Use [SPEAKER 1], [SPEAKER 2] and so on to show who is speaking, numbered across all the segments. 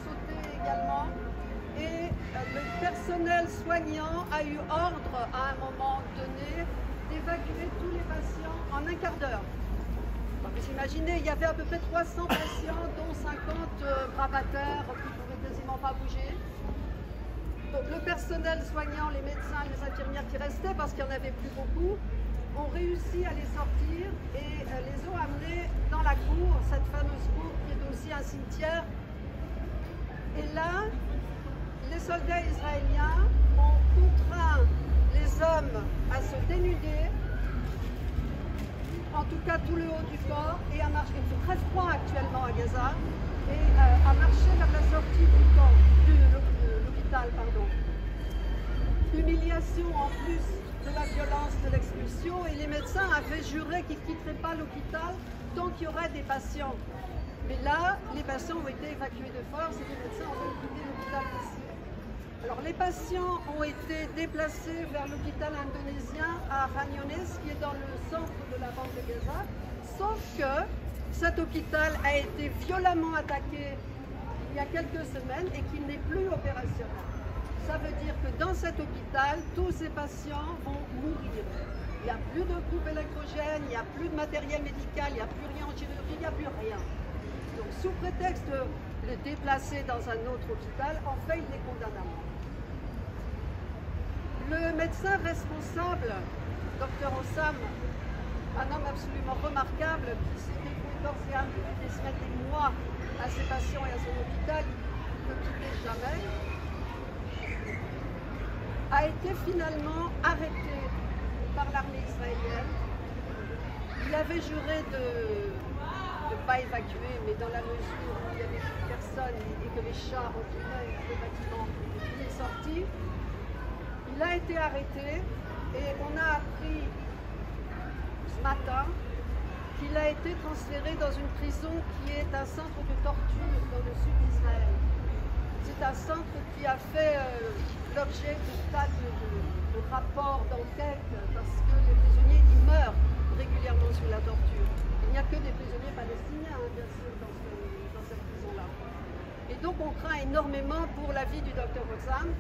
[SPEAKER 1] sauté également. Et le personnel soignant a eu ordre à un moment donné d'évacuer tous les patients en un quart d'heure. Vous imaginez, il y avait à peu près 300 patients, dont 50 gravataires qui ne pouvaient quasiment pas bouger. Donc le personnel soignant, les médecins, les infirmières qui restaient, parce qu'il n'y en avait plus beaucoup, ont réussi à les sortir et les ont amenés dans la cour, cette fameuse cour qui est aussi un cimetière. Et là, les soldats israéliens ont contraint les hommes à se dénuder, en tout cas tout le haut du corps, et à marcher. Il fait très froid actuellement à Gaza, et à marcher vers la sortie du camp, de l'hôpital, pardon. Humiliation en plus de la violence de l'expulsion, et les médecins avaient juré qu'ils ne quitteraient pas l'hôpital tant qu'il y aurait des patients. Mais là, les patients ont été évacués de force et les médecins ont quitté l'hôpital aussi. Alors les patients ont été déplacés vers l'hôpital indonésien à Khan Younis, qui est dans le centre de la bande de Gaza, sauf que cet hôpital a été violemment attaqué il y a quelques semaines et qu'il n'est plus opérationnel. Ça veut dire que dans cet hôpital, tous ces patients vont mourir. Il n'y a plus de groupe électrogène, il n'y a plus de matériel médical, il n'y a plus rien en chirurgie, il n'y a plus rien. Donc sous prétexte de le déplacer dans un autre hôpital, en fait, il les condamne à mort. Le médecin responsable, Dr Hossam, un homme absolument remarquable, qui s'est dévoué corps et âme depuis des semaines, des mois à ses patients et à son hôpital, il ne quittait jamais, a été finalement arrêté par l'armée israélienne. Il avait juré de ne pas évacuer, mais dans la mesure où il n'y avait plus personne et que les chars entouraient le bâtiment, il est sorti. Il a été arrêté et on a appris ce matin qu'il a été transféré dans une prison qui est un centre de torture dans le sud d'Israël. C'est un centre qui a fait l'objet de tas de rapports, d'enquêtes, parce que les prisonniers y meurent régulièrement sous la torture. Il n'y a que des prisonniers palestiniens, hein, bien sûr, dans cette prison-là. Et donc on craint énormément pour la vie du docteur Hossam,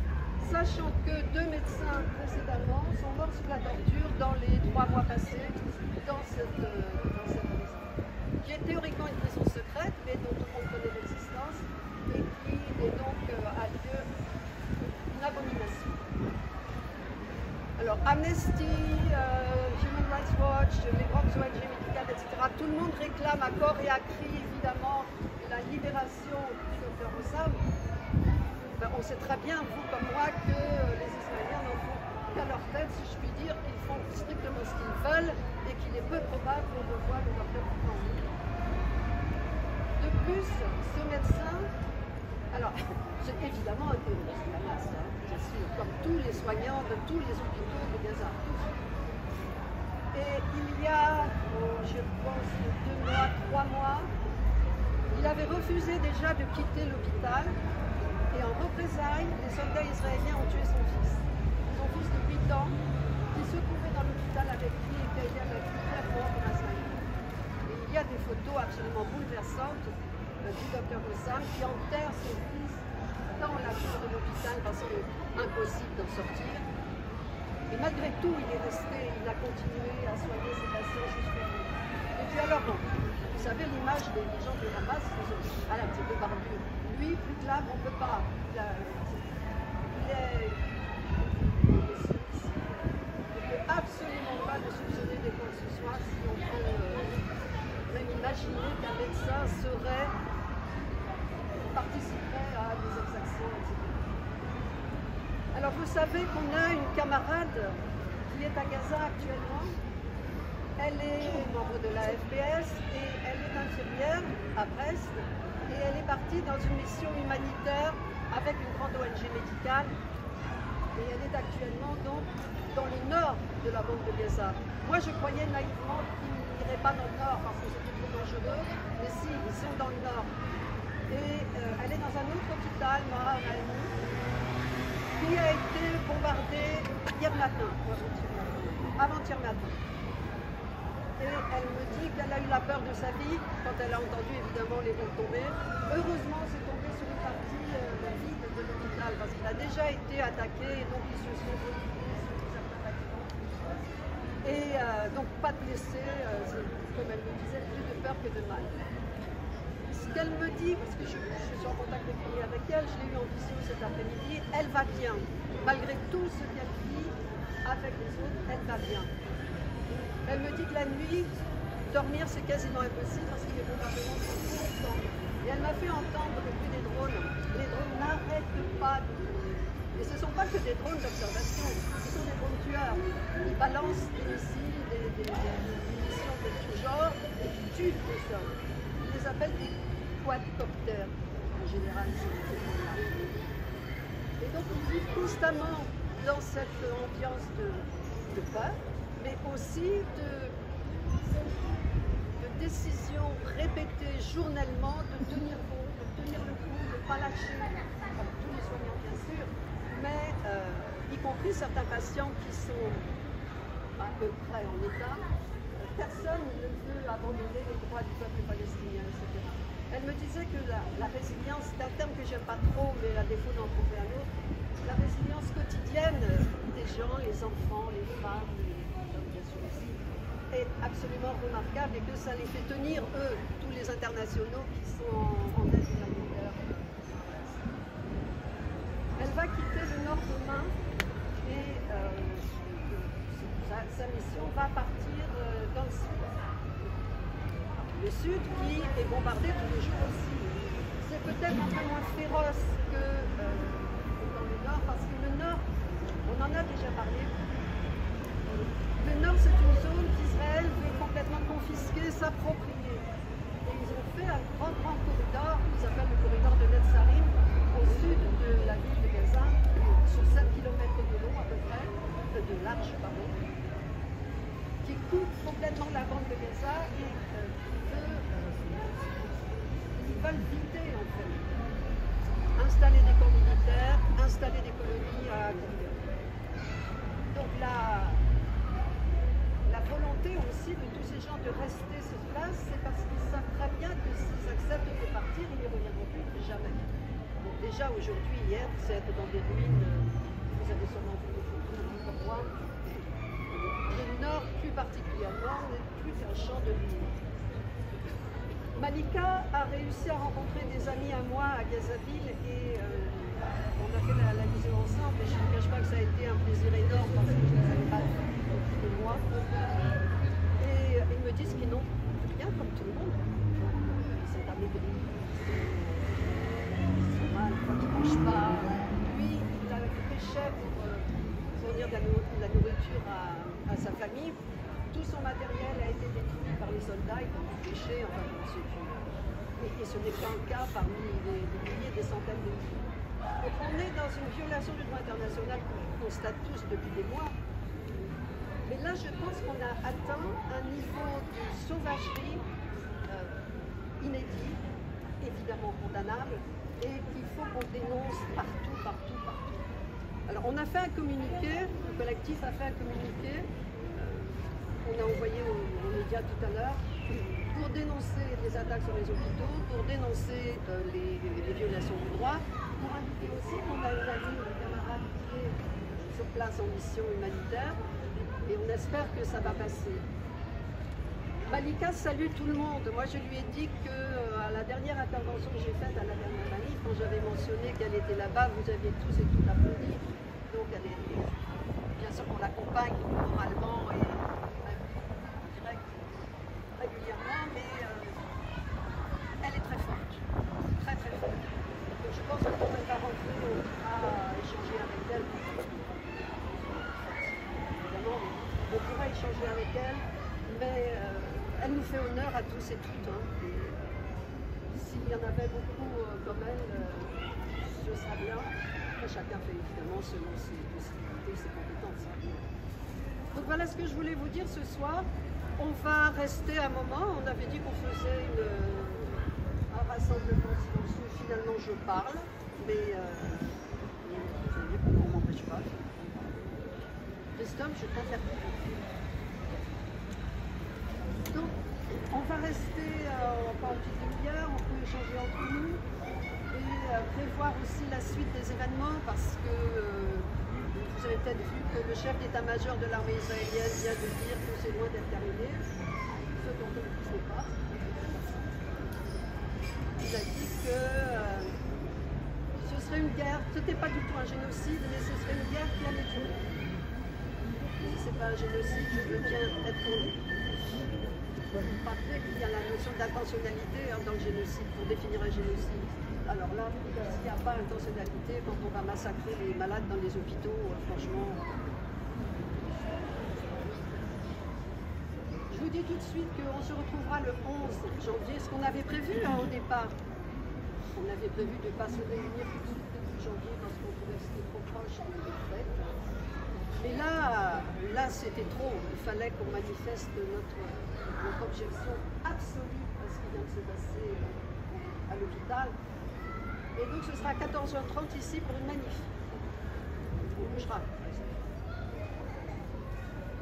[SPEAKER 1] sachant que 2 médecins précédemment sont morts sous la torture dans les 3 mois passés dans cette prison, qui est théoriquement une prison secrète, mais dont tout le monde connaît l'existence, et qui est donc a lieu une abomination. Alors Amnesty, Human Rights Watch, les grandes ONG médicales, etc., tout le monde réclame à corps et à cri évidemment la libération du docteur Hossam. Ben, on sait très bien, vous comme moi, que les Israéliens n'en font qu'à leur tête, si je puis dire, qu'ils font strictement ce qu'ils veulent et qu'il est peu probable qu'on revoie le docteur Hossam. De plus, ce médecin, alors, j'ai évidemment été au Hamas, hein, bien sûr, comme tous les soignants de tous les hôpitaux de Gaza. Et il y a, je pense, 2 mois, 3 mois, il avait refusé déjà de quitter l'hôpital. Et en représailles, les soldats israéliens ont tué son fils de 8 ans, qui se trouvait dans l'hôpital avec lui et qui a été avec lui très fort pour Israël. Et il y a des photos absolument bouleversantes du docteur Hossam qui enterre son fils dans la cour de l'hôpital parce qu'il est impossible d'en sortir. Et malgré tout, il est resté, il a continué à soigner ses patients jusqu'au bout. Et puis alors, bon, vous savez l'image des gens de Hamas, voilà, c'est des barbus. Lui, plus de l'âme, on ne peut pas. Il ne peut absolument pas de soupçonner de quoi que ce soit si on peut même imaginer qu'un médecin participerait à des exactions, etc. Alors vous savez qu'on a une camarade qui est à Gaza actuellement. Elle est membre de la FPS et elle est infirmière à Brest. Et elle est partie dans une mission humanitaire avec une grande ONG médicale. Et elle est actuellement donc dans le nord de la bande de Gaza. Moi, je croyais naïvement qu'ils n'iraient pas dans le nord parce que c'était trop dangereux. Mais si, ils sont dans le nord. Et elle est dans un autre hôpital, Mahar Naimi, qui a été bombardé hier matin, avant-hier matin. Et elle me dit qu'elle a eu la peur de sa vie quand elle a entendu évidemment les bombes tomber. Heureusement, c'est tombé sur une partie vide de l'hôpital parce qu'il a déjà été attaqué et donc ils se sont retrouvés sur certains bâtiments. Et donc pas de blessés, comme elle me disait, plus de peur que de mal. Ce qu'elle me dit, parce que je suis en contact régulier avec elle, je l'ai eu en visio cet après-midi, elle va bien. Malgré tout ce qu'elle vit avec les autres, elle va bien. Elle me dit que la nuit, dormir c'est quasiment impossible parce que les bombardements sont constants. Et elle m'a fait entendre le bruit des drones. Les drones n'arrêtent pas de tourner. Et ce ne sont pas que des drones d'observation, ce sont des drones tueurs. Ils balancent des missiles, des munitions de tout genre et qui tuent les hommes. Ils les appellent des quadcoptères, en général, ces drones-là. Et donc ils vivent constamment dans cette ambiance de peur, mais aussi de décisions répétées journellement de tenir bon, de tenir le coup, de ne pas lâcher, comme tous les soignants bien sûr, mais y compris certains patients qui sont à peu près en état. Personne ne veut abandonner les droits du peuple palestinien, etc. Elle me disait que la résilience, c'est un terme que j'aime pas trop, mais à défaut d'en trouver un autre, la résilience quotidienne des gens, les enfants, les femmes, les hommes bien sûr aussi, est absolument remarquable et que ça les fait tenir, eux, tous les internationaux qui sont en aide humanitaire. Elle va quitter le Nord demain et sa mission va partir dans le Sud. Le Sud qui est bombardé tous les jours aussi. C'est peut-être un peu moins féroce que dans le Nord, parce que le Nord, on en a déjà parlé. Le Nord, c'est une zone qu'Israël veut complètement confisquer, s'approprier. Et ils ont fait un grand corridor, qu'ils appellent le corridor de Netzarim, au sud de la ville de Gaza, sur 7 km de long à peu près, de large, pardon, qui coupe complètement la bande de Gaza et ils veulent vider en fait. Installer des camps militaires, installer des colonies à Gaza. Donc la volonté aussi de tous ces gens de rester sur place, c'est parce qu'ils savent très bien que s'ils acceptent de partir, ils ne reviendront plus jamais. Donc déjà aujourd'hui, hier, vous êtes dans des ruines, vous avez sûrement vu des photos comme moi. Le Nord plus particulièrement n'est plus qu'un champ de ruines. Malika a réussi à rencontrer des amis à moi à Gazaville et on a fait la visio ensemble et je ne cache pas que ça a été un plaisir énorme parce que je ne les avais pas vus depuis des mois. Et ils me disent qu'ils n'ont rien comme tout le monde. Ils sont amaigris, ils sont mal, ils ne mangent pas. Lui, il a pêché pour fournir de la nourriture à sa famille. Tout son matériel a été détruit par les soldats, ils ont pêché, enfin et ce n'est pas un cas parmi des milliers, des centaines de milliers. Donc on est dans une violation du droit international qu'on constate tous depuis des mois. Mais là, je pense qu'on a atteint un niveau de sauvagerie inédit, évidemment condamnable, et qu'il faut qu'on dénonce partout. Alors on a fait un communiqué, le collectif a fait un communiqué, on a envoyé aux médias tout à l'heure, pour dénoncer les attaques sur les hôpitaux, pour dénoncer les violations du droit, pour indiquer aussi qu'on a une amie, une camarade qui est sur place en mission humanitaire, et on espère que ça va passer. Malika salue tout le monde. Moi, je lui ai dit qu'à la dernière intervention que j'ai faite, à la dernière manif, quand j'avais mentionné qu'elle était là-bas, vous aviez tous et toutes applaudi. Donc, elle est, bien sûr qu'on l'accompagne moralement et en direct régulièrement, mais elle est très forte, très forte. Donc, je pense que quand elle va rentrer, on pourra échanger avec elle. Évidemment, on pourra échanger avec elle, mais elle nous fait honneur à tous et toutes. Hein. S'il y en avait beaucoup comme elle, ce serait bien. Après, chacun fait évidemment selon ses possibilités, ses compétences. Hein. Donc voilà ce que je voulais vous dire ce soir. On va rester un moment. On avait dit qu'on faisait un rassemblement silencieux. Finalement, je parle, mais vous voyez pourquoi on ne m'empêche pas. Christophe, je t'interdis. Donc, on va rester encore une petite demi-heure, on peut échanger entre nous et prévoir aussi la suite des événements parce que vous avez peut-être vu que le chef d'état-major de l'armée israélienne vient de dire que c'est loin d'être terminé, ce dont on ne sait pas. Il a dit que ce serait une guerre, ce n'était pas du tout un génocide, mais ce serait une guerre qui allait durer. Si ce n'est pas un génocide, je veux bien être pour lui. Après, il y a la notion d'intentionnalité dans le génocide, pour définir un génocide. Alors là, s'il n'y a pas intentionnalité, quand on va massacrer les malades dans les hôpitaux, franchement... Je vous dis tout de suite qu'on se retrouvera le 11 janvier, ce qu'on avait prévu au départ. On avait prévu de ne pas se réunir tout de suite début janvier parce qu'on trouvait que c'était trop proche des fêtes. Mais là c'était trop. Il fallait qu'on manifeste notre objection absolue à ce qui vient de se passer à l'hôpital. Et donc ce sera à 14h30 ici pour une manif. On bougera.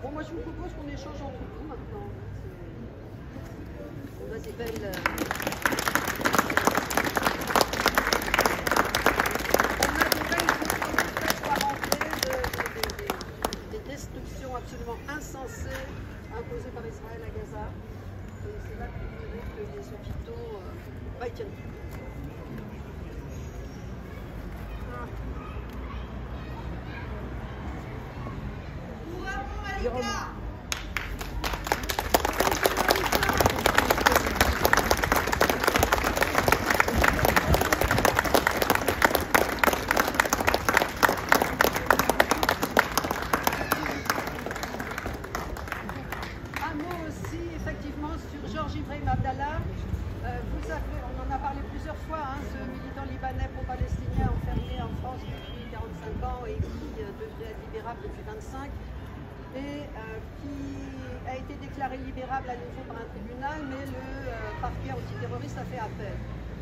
[SPEAKER 1] Bon, moi je vous propose qu'on échange entre nous maintenant. On a des belles... destruction absolument insensée imposée par Israël à Gaza. Et c'est là que vous verrez que les hôpitaux, ils tiennent plus. On en a parlé plusieurs fois, ce militant libanais pro-palestinien enfermé en France depuis 45 ans et qui devrait être libérable depuis 25 et qui a été déclaré libérable à nouveau par un tribunal, mais le parquet antiterroriste a fait appel.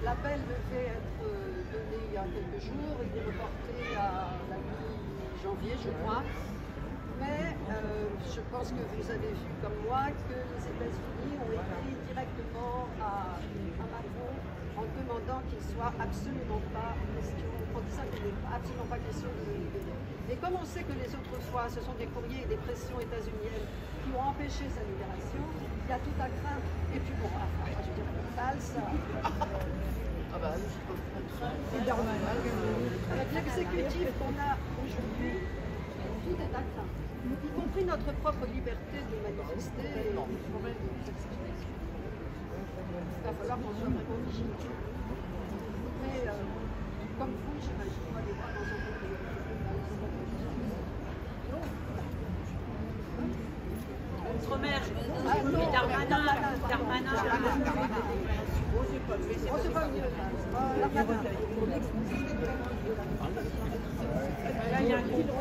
[SPEAKER 1] L'appel devait être donné il y a quelques jours, il est reporté à la mi-janvier, je crois. Mais je pense que vous avez vu comme moi que les États-Unis ont écrit directement à Macron en demandant qu'il ne soit absolument pas question, en disant qu'il n'est absolument pas question de le libérer. Et comme on sait que les autres fois, ce sont des courriers et des pressions états-uniennes qui ont empêché sa libération, il y a tout à craindre. Et puis bon, je veux dire, Valls, avec l'exécutif qu'on a aujourd'hui, tout est à craindre. Y compris notre propre liberté de manifester. Il va falloir qu'on soit vraiment vigilant. Mais comme vous, j'imagine, on va les voir dans un peu de
[SPEAKER 2] Outre-mer, Darmanin.
[SPEAKER 1] Oh, c'est pas mieux.
[SPEAKER 2] Là, il y a un kilo.